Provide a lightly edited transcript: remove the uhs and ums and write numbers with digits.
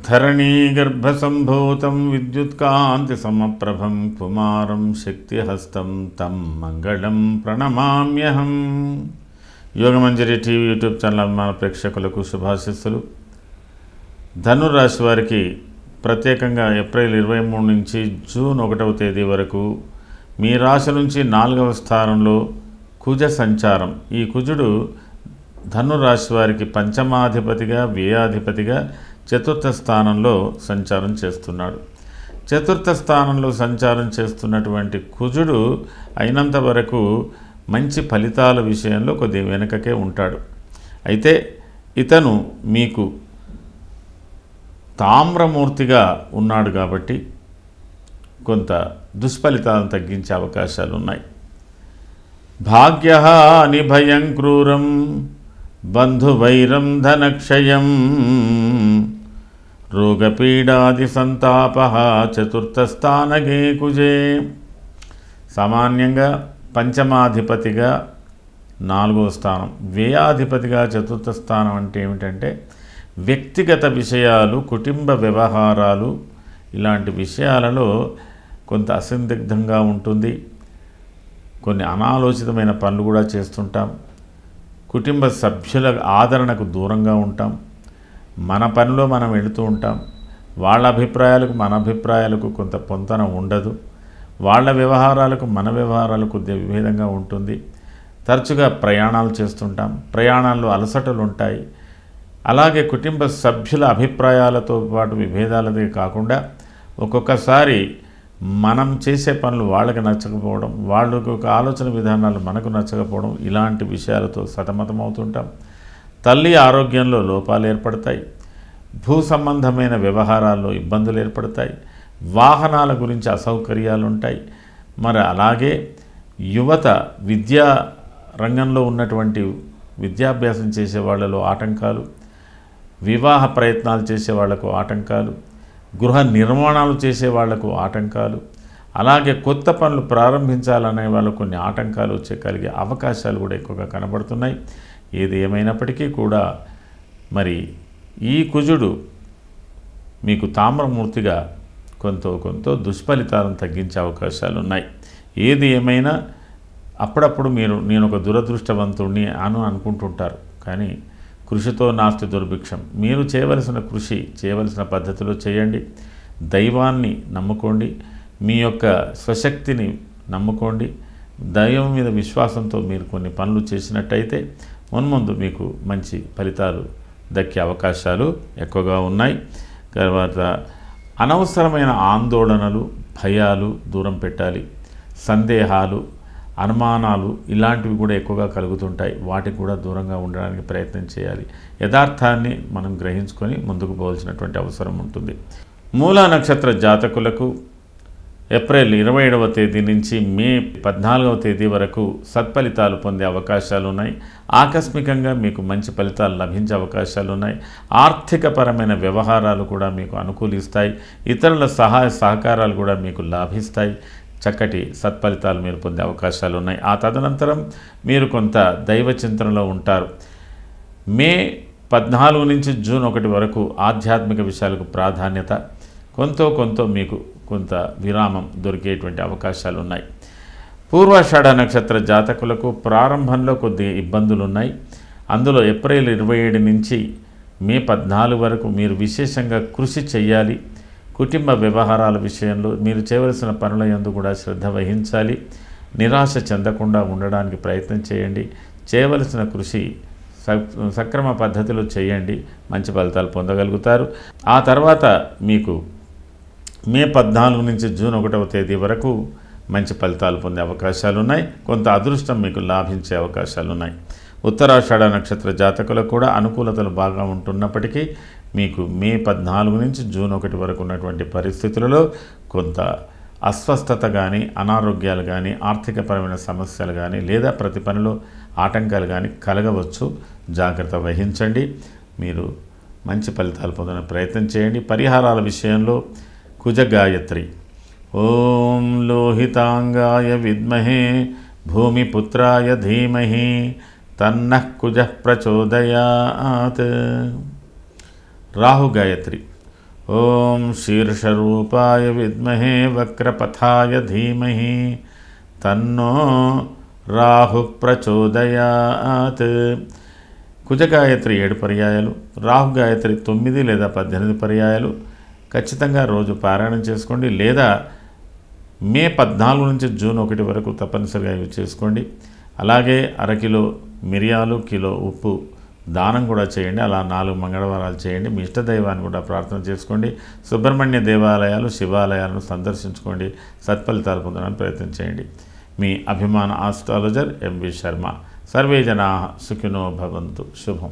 ధరణీగర్భసంభూతం విద్యుత్కాంతి సమప్రభం కుమారం శక్తిహస్తం తం మంగళం ప్రణమామ్యహం. యోగమంజరి టీవీ యూట్యూబ్ ఛానల్ అభిమాన ప్రేక్షకులకు శుభాశీస్సులు. ధనురాశి వారికి ప్రత్యేకంగా ఏప్రిల్ 23 నుంచి జూన్ 1వ తేదీ వరకు మీ రాశి నుంచి 4వ స్థానంలో కుజ సంచారం. ఈ కుజుడు ధనురాశి వారికి పంచమాధిపతిగా వ్యయాధిపతిగా చతుర్థ స్థానంలో సంచారం చేస్తున్నాడు. చతుర్థ స్థానంలో సంచారం చేస్తున్నటువంటి కుజుడు అయినంత వరకు మంచి ఫలితాల విషయంలో కొద్ది వెనుకకే ఉంటాడు. అయితే ఇతను మీకు తామ్రమూర్తిగా ఉన్నాడు కాబట్టి కొంత దుష్ఫలితాలను తగ్గించే అవకాశాలు ఉన్నాయి. భాగ్యహాని భయం క్రూరం బంధువైరం ధనక్షయం రోగపీడాది సంతాప చతుర్థస్థానగే కుజే. సామాన్యంగా పంచమాధిపతిగా 4వ స్థానం, వ్యయాధిపతిగా చతుర్థ స్థానం అంటే ఏమిటంటే వ్యక్తిగత విషయాలు, కుటుంబ వ్యవహారాలు, ఇలాంటి విషయాలలో కొంత అసందిగ్ధంగా ఉంటుంది. కొన్ని అనాలోచితమైన పనులు కూడా చేస్తుంటాం. కుటుంబ సభ్యుల ఆదరణకు దూరంగా ఉంటాం. మన పనిలో మనం వెళుతూ ఉంటాం. వాళ్ళ అభిప్రాయాలకు మన అభిప్రాయాలకు కొంత పొంతన ఉండదు. వాళ్ళ వ్యవహారాలకు మన వ్యవహారాలకు కొద్దిగా విభేదంగా ఉంటుంది. తరచుగా ప్రయాణాలు చేస్తుంటాం. ప్రయాణాల్లో అలసటలు ఉంటాయి. అలాగే కుటుంబ సభ్యుల అభిప్రాయాలతో పాటు విభేదాలదే కాకుండా ఒక్కొక్కసారి మనం చేసే పనులు వాళ్ళకి నచ్చకపోవడం, వాళ్ళకు ఒక ఆలోచన విధానాలు మనకు నచ్చకపోవడం, ఇలాంటి విషయాలతో సతమతమవుతుంటాం. తల్లి ఆరోగ్యంలో లోపాలు ఏర్పడతాయి. భూ సంబంధమైన వ్యవహారాల్లో ఇబ్బందులు ఏర్పడతాయి. వాహనాల గురించి అసౌకర్యాలు ఉంటాయి. మరి అలాగే యువత విద్యా రంగంలో ఉన్నటువంటి విద్యాభ్యాసం చేసే వాళ్ళలో ఆటంకాలు, వివాహ ప్రయత్నాలు చేసే వాళ్లకు ఆటంకాలు, గృహ నిర్మాణాలు చేసే వాళ్లకు ఆటంకాలు, అలాగే కొత్త పనులు ప్రారంభించాలనే వాళ్ళకు కొన్ని ఆటంకాలు వచ్చే కలిగే అవకాశాలు కూడా ఎక్కువగా కనబడుతున్నాయి. ఏది ఏమైనప్పటికీ కూడా మరి ఈ కుజుడు మీకు తామ్రమూర్తిగా కొంత దుష్ఫలితాలను తగ్గించే అవకాశాలు ఉన్నాయి. ఏది ఏమైనా అప్పుడప్పుడు నేను ఒక దురదృష్టవంతుడిని అనుకుంటుంటారు. కానీ కృషితో నాస్తి దుర్భిక్షం. మీరు చేయవలసిన కృషి చేయవలసిన పద్ధతిలో చేయండి. దైవాన్ని నమ్ముకోండి. మీ యొక్క స్వశక్తిని నమ్ముకోండి. దైవం మీద విశ్వాసంతో మీరు కొన్ని పనులు చేసినట్టయితే మున్ముందు మీకు మంచి ఫలితాలు దక్కే అవకాశాలు ఎక్కువగా ఉన్నాయి. తర్వాత అనవసరమైన ఆందోళనలు, భయాలు దూరం పెట్టాలి. సందేహాలు, అనుమానాలు ఇలాంటివి కూడా ఎక్కువగా కలుగుతుంటాయి. వాటికి కూడా దూరంగా ఉండడానికి ప్రయత్నం చేయాలి. యథార్థాన్ని మనం గ్రహించుకొని ముందుకు పోవాల్సినటువంటి అవసరం ఉంటుంది. మూలా నక్షత్ర జాతకులకు ఏప్రిల్ 27వ తేదీ నుంచి మే 14వ తేదీ వరకు సత్ఫలితాలు పొందే అవకాశాలు ఉన్నాయి. ఆకస్మికంగా మీకు మంచి ఫలితాలు లభించే అవకాశాలు ఉన్నాయి. ఆర్థికపరమైన వ్యవహారాలు కూడా మీకు అనుకూలిస్తాయి. ఇతరుల సహాయ సహకారాలు కూడా మీకు లాభిస్తాయి. చక్కటి సత్ఫలితాలు మీరు పొందే అవకాశాలు ఉన్నాయి. ఆ తదనంతరం మీరు కొంత దైవ చింతనలో ఉంటారు. మే 14 నుంచి జూన్ 1 వరకు ఆధ్యాత్మిక విషయాలకు ప్రాధాన్యత, కొంత మీకు కొంత విరామం దొరికేటువంటి అవకాశాలు ఉన్నాయి. పూర్వాషాఢ నక్షత్ర జాతకులకు ప్రారంభంలో కొద్ది ఇబ్బందులు ఉన్నాయి. అందులో ఏప్రిల్ 27 నుంచి మే 14 వరకు మీరు విశేషంగా కృషి చేయాలి. కుటుంబ వ్యవహారాల విషయంలో మీరు చేయవలసిన పనుల యందు కూడా శ్రద్ధ వహించాలి. నిరాశ చెందకుండా ఉండడానికి ప్రయత్నం చేయండి. చేయవలసిన కృషి సక్రమ పద్ధతిలో చేయండి. మంచి ఫలితాలు పొందగలుగుతారు. ఆ తర్వాత మీకు మే 14 నుంచి జూన్ 1వ తేదీ వరకు మంచి ఫలితాలు పొందే అవకాశాలు ఉన్నాయి. కొంత అదృష్టం మీకు లాభించే అవకాశాలు ఉన్నాయి. ఉత్తరాషాఢ నక్షత్ర జాతకులకు కూడా అనుకూలతలు బాగా ఉంటున్నప్పటికీ మీకు మే 14 నుంచి జూన్ 1 వరకు ఉన్నటువంటి పరిస్థితులలో కొంత అస్వస్థత కానీ, అనారోగ్యాలు కానీ, ఆర్థికపరమైన సమస్యలు కానీ, లేదా ప్రతి పనిలో ఆటంకాలు కానీ కలగవచ్చు. జాగ్రత్త వహించండి. మీరు మంచి ఫలితాలు పొందడానికి ప్రయత్నం చేయండి. పరిహారాల విషయంలో కుజ గాయత్రి, ఓం లోహితాంగాయ విద్మహే భూమిపుత్రాయ ధీమహి తన్నః కుజః ప్రచోదయాత్. రాహు గాయత్రి. ఓం శీర్షరూపాయ విద్మహే వక్రపథాయ ధీమహి తన్నో రాహు ప్రచోదయాత్. కుజగాయత్రి 7 పర్యాయాలు, రాహు గాయత్రి 9 లేదా 18 పర్యాయాలు ఖచ్చితంగా రోజు పారాయణం చేసుకోండి. లేదా మే 14 నుంచి జూన్ 1 వరకు తప్పనిసరిగా ఇవి చేసుకోండి. అలాగే అరకిలో మిరియాలు, కిలో ఉప్పు దానం కూడా చేయండి. అలా 4 మంగళవారాలు చేయండి. మీ ఇష్టదైవాన్ని కూడా ప్రార్థన చేసుకోండి. సుబ్రహ్మణ్య దేవాలయాలు, శివాలయాలను సందర్శించుకోండి. సత్ఫలితాలు పొందడానికి ప్రయత్నం చేయండి. మీ అభిమాన ఆస్ట్రాలజర్ ఎంవి శర్మ. సర్వే జనాః సుఖినో భవంతు. శుభం.